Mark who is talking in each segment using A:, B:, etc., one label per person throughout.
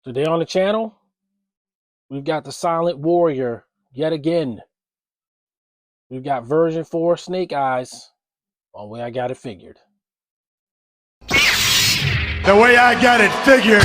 A: Today on the channel, we've got the Silent Warrior yet again. We've got version 4 Snake Eyes on Way I Got It Figured.
B: The way I got it figured.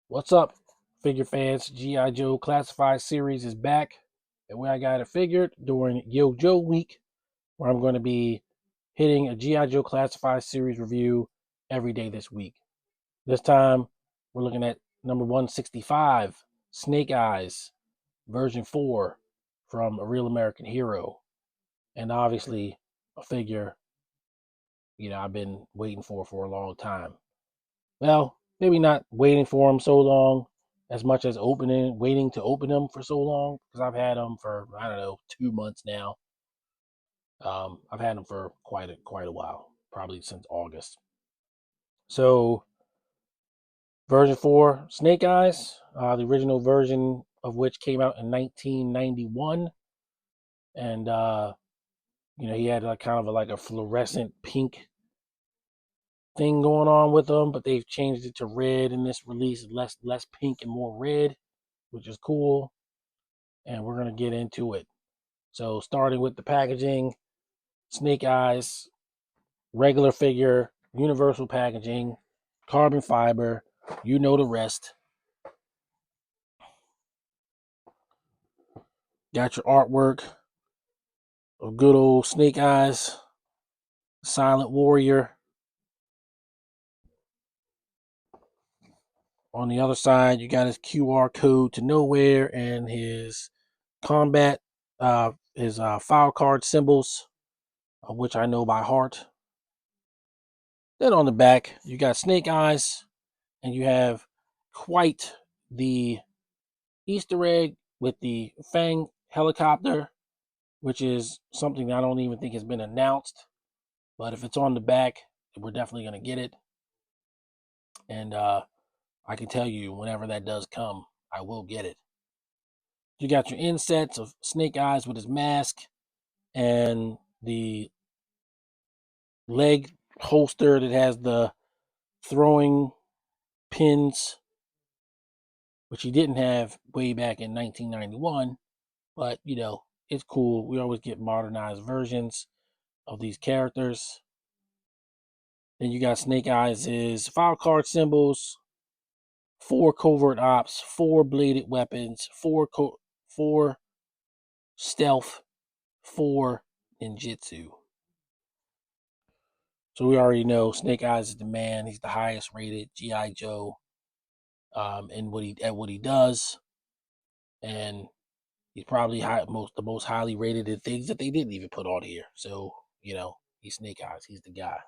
A: What's up, figure fans? G.I. Joe Classified Series is back at Way I Got It Figured during Yo-Joe week, where I'm going to be hitting a G.I. Joe Classified Series review every day this week. This time, we're looking at number 165, Snake Eyes, version 4 from A Real American Hero. And obviously a figure, I've been waiting for a long time. Well, maybe not waiting for him so long as much as waiting to open them for so long, because I've had them for, I don't know, 2 months now. I've had them for quite a while, probably since August. So version 4 Snake Eyes, the original version of which came out in 1991, and he had like a fluorescent pink thing going on with them, but they've changed it to red in this release, less pink and more red, which is cool. And we're gonna get into it. So starting with the packaging, Snake Eyes, regular figure, universal packaging, carbon fiber, you know the rest. Got your artwork of good old Snake Eyes, Silent Warrior. On the other side, you got his QR code to nowhere and his combat, his file card symbols, of which I know by heart. Then on the back, you got Snake Eyes, and you have quite the Easter egg with the Fang helicopter, which is something I don't even think has been announced. But if it's on the back, we're definitely going to get it. And I can tell you, whenever that does come, I will get it. You got your insets of Snake Eyes with his mask and the leg holster that has the throwing pins, which he didn't have way back in 1991. But, it's cool. We always get modernized versions of these characters. Then you got Snake Eyes' file card symbols, 4 covert ops, 4 bladed weapons, 4 stealth, 4 ninjitsu. So we already know Snake Eyes is the man. He's the highest rated G.I. Joe in what he does, and he's probably the most highly rated in things that they didn't even put on here. So he's Snake Eyes. He's the guy.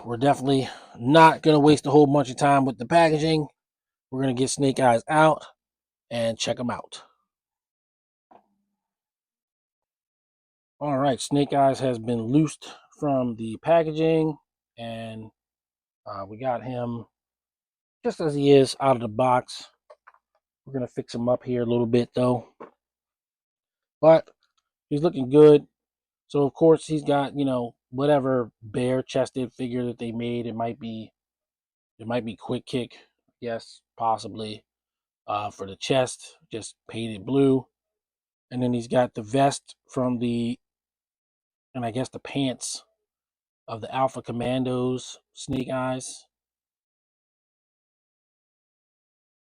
A: We're definitely not gonna waste a whole bunch of time with the packaging. We're gonna get Snake Eyes out and check him out. All right, Snake Eyes has been loosed from the packaging, and we got him just as he is out of the box. We're gonna fix him up here a little bit though, but he's looking good. So of course he's got whatever bare chested figure that they made. It might be Quick Kick, yes, possibly. For the chest, just painted blue, and then he's got the vest and I guess the pants of the Alpha Commandos Snake Eyes.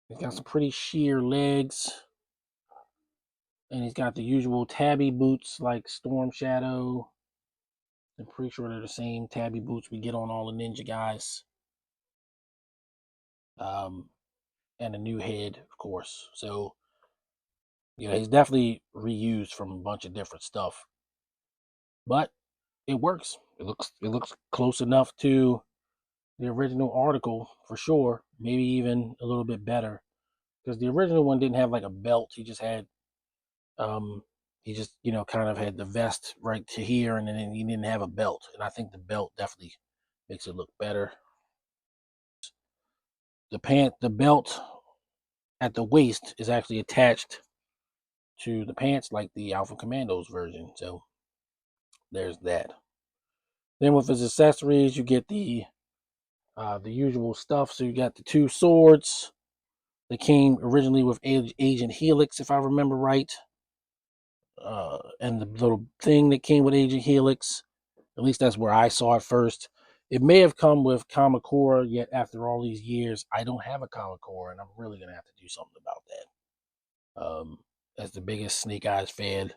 A: He's got some pretty sheer legs, and he's got the usual tabby boots like Storm Shadow. I'm pretty sure they're the same tabby boots we get on all the ninja guys. And a new head, of course. So, he's definitely reused from a bunch of different stuff. But it works. It looks close enough to the original article for sure. Maybe even a little bit better. Because the original one didn't have like a belt. He just had kind of had the vest right to here, and then he didn't have a belt. And I think the belt definitely makes it look better. The belt at the waist is actually attached to the pants like the Alpha Commandos version. So there's that. Then with his accessories, you get the usual stuff. So you got the 2 swords that came originally with Agent Helix, if I remember right, and the little thing that came with Agent Helix. At least that's where I saw it first. It may have come with Kamakura, yet after all these years, I don't have a Kamakura, and I'm really gonna have to do something about that. As the biggest Snake Eyes fan,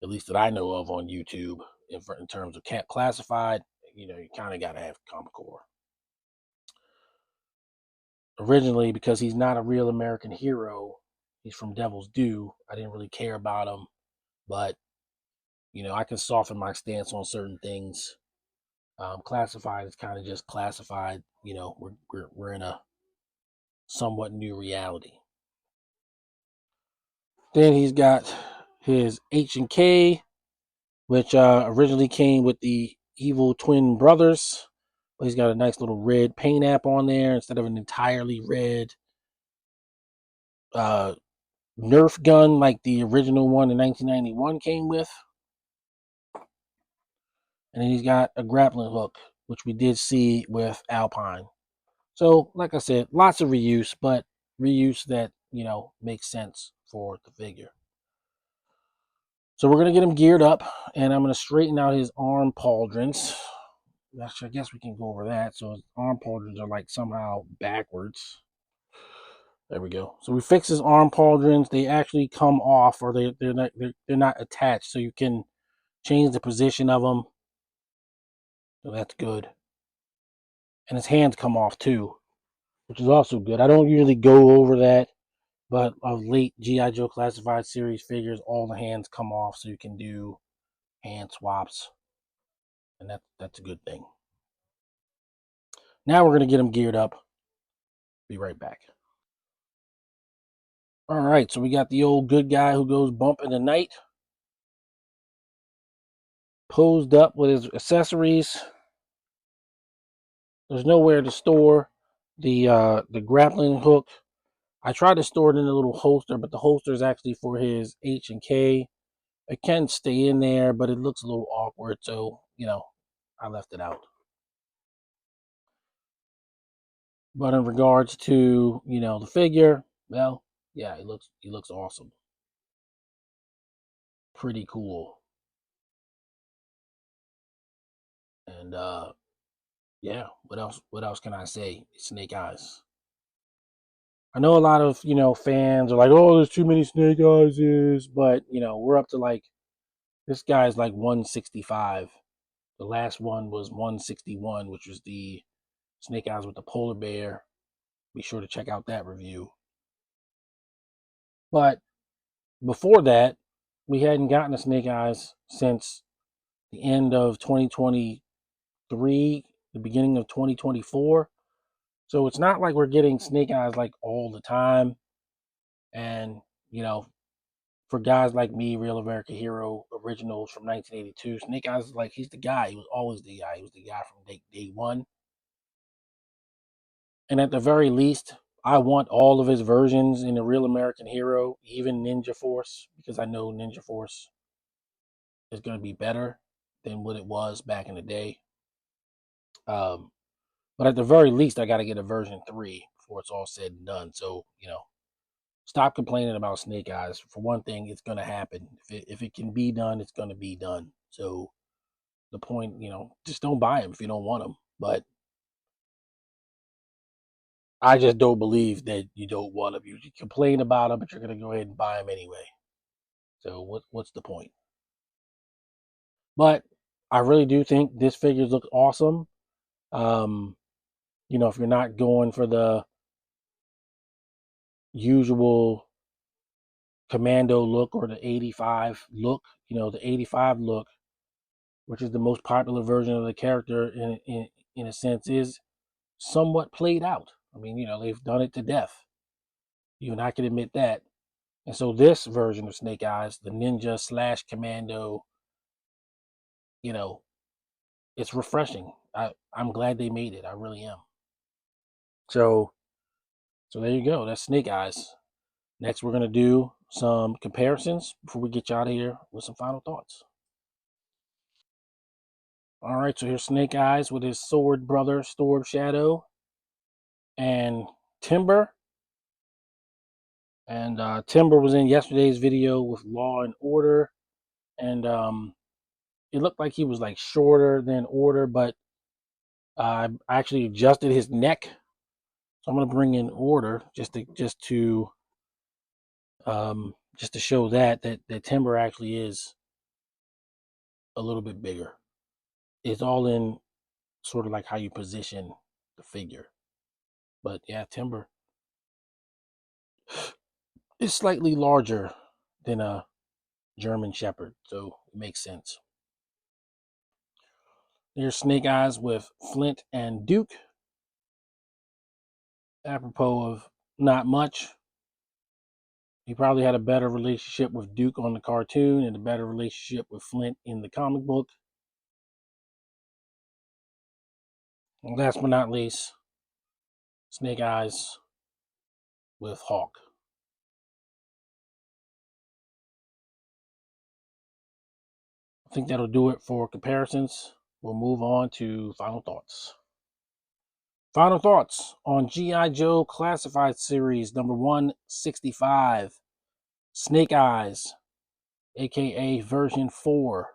A: at least that I know of on YouTube, in terms of Cat Classified, you kind of gotta have Kamakura. Originally, because he's not a real American hero, he's from Devil's Due. I didn't really care about him, but I can soften my stance on certain things. Classified is kind of just classified. We're in a somewhat new reality. Then he's got his H&K, which originally came with the evil twin brothers, but he's got a nice little red paint app on there instead of an entirely red uh, Nerf gun like the original one in 1991 came with. And then he's got a grappling hook, which we did see with Alpine. So, like I said, lots of reuse, but reuse that, makes sense for the figure. So we're going to get him geared up, and I'm going to straighten out his arm pauldrons. Actually, I guess we can go over that. So his arm pauldrons are like somehow backwards. There we go. So we fix his arm pauldrons. They actually come off, or they're not attached, so you can change the position of them. So that's good. And his hands come off too, which is also good. I don't usually go over that, but of late G.I. Joe Classified Series figures, all the hands come off, so you can do hand swaps, and that's a good thing. Now we're gonna get him geared up. Be right back. All right, so we got the old good guy who goes bump in the night, posed up with his accessories. There's nowhere to store the grappling hook. I tried to store it in a little holster, but the holster is actually for his H&K. It can stay in there, but it looks a little awkward, so I left it out. But in regards to the figure, well, yeah, he looks awesome, pretty cool, and yeah. What else can I say? Snake Eyes. I know a lot of fans are like, oh, there's too many Snake Eyes, but we're up to like this guy's like 165. The last one was 161, which was the Snake Eyes with the polar bear. Be sure to check out that review. But before that, we hadn't gotten a Snake Eyes since the end of 2023, the beginning of 2024. So it's not like we're getting Snake Eyes like all the time. And, for guys like me, Real American Hero originals from 1982, Snake Eyes is like, he's the guy. He was always the guy. He was the guy from day one. And at the very least, I want all of his versions in the Real American Hero, even Ninja Force, because I know Ninja Force is going to be better than what it was back in the day. Um, but at the very least, I got to get a version 3 before it's all said and done. So, stop complaining about Snake Eyes. For one thing, it's going to happen. If it can be done, it's going to be done. So the point, just don't buy them if you don't want them. But I just don't believe that you don't want them. You complain about them, but you're going to go ahead and buy them anyway. So what's the point? But I really do think this figure looks awesome. Um, if you're not going for the usual commando look or the 85 look, the 85 look, which is the most popular version of the character in a sense, is somewhat played out. I mean, they've done it to death. You and I can admit that. And so this version of Snake Eyes, the ninja slash commando, you know, it's refreshing. I'm glad they made it. I really am. So there you go. That's Snake Eyes. Next, we're gonna do some comparisons before we get you out of here with some final thoughts. All right, so here's Snake Eyes with his sword brother, Storm Shadow, and Timber. And Timber was in yesterday's video with Law and Order, and it looked like he was like shorter than Order, but I actually adjusted his neck, so I'm gonna bring in Order just to show that Timber actually is a little bit bigger. It's all in sort of like how you position the figure, but yeah, Timber is slightly larger than a German Shepherd, so it makes sense. There's Snake Eyes with Flint and Duke. Apropos of not much, he probably had a better relationship with Duke on the cartoon and a better relationship with Flint in the comic book. And last but not least, Snake Eyes with Hawk. I think that'll do it for comparisons. We'll move on to final thoughts. Final thoughts on G.I. Joe Classified Series number 165, Snake Eyes, aka version 4.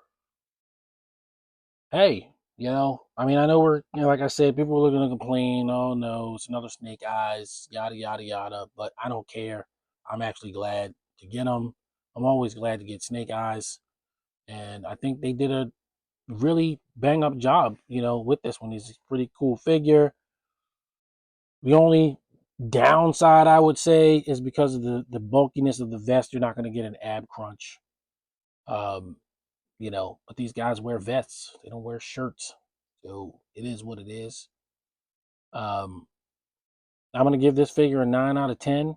A: Hey, I mean, I know we're, like I said, people are going to complain, oh no, it's another Snake Eyes, yada, yada, yada, but I don't care. I'm actually glad to get them. I'm always glad to get Snake Eyes, and I think they did a really bang up job, with this one. He's a pretty cool figure. The only downside I would say is because of the bulkiness of the vest, you're not going to get an ab crunch. But these guys wear vests, they don't wear shirts. So it is what it is. I'm going to give this figure a 9 out of 10.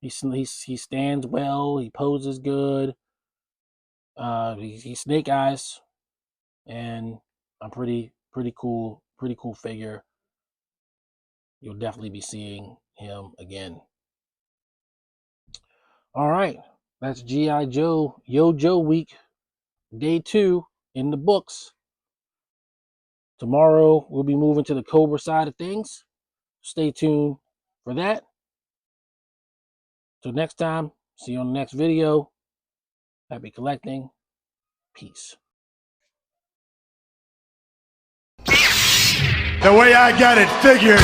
A: He stands well, he poses good. He's Snake Eyes, and I'm pretty cool figure. You'll definitely be seeing him again. All right, that's G.I. Joe Yo-Joe week, day 2 in the books. Tomorrow we'll be moving to the Cobra side of things. Stay tuned for that. Till next time, see you on the next video. Happy collecting. Peace.
B: The way I got it figured.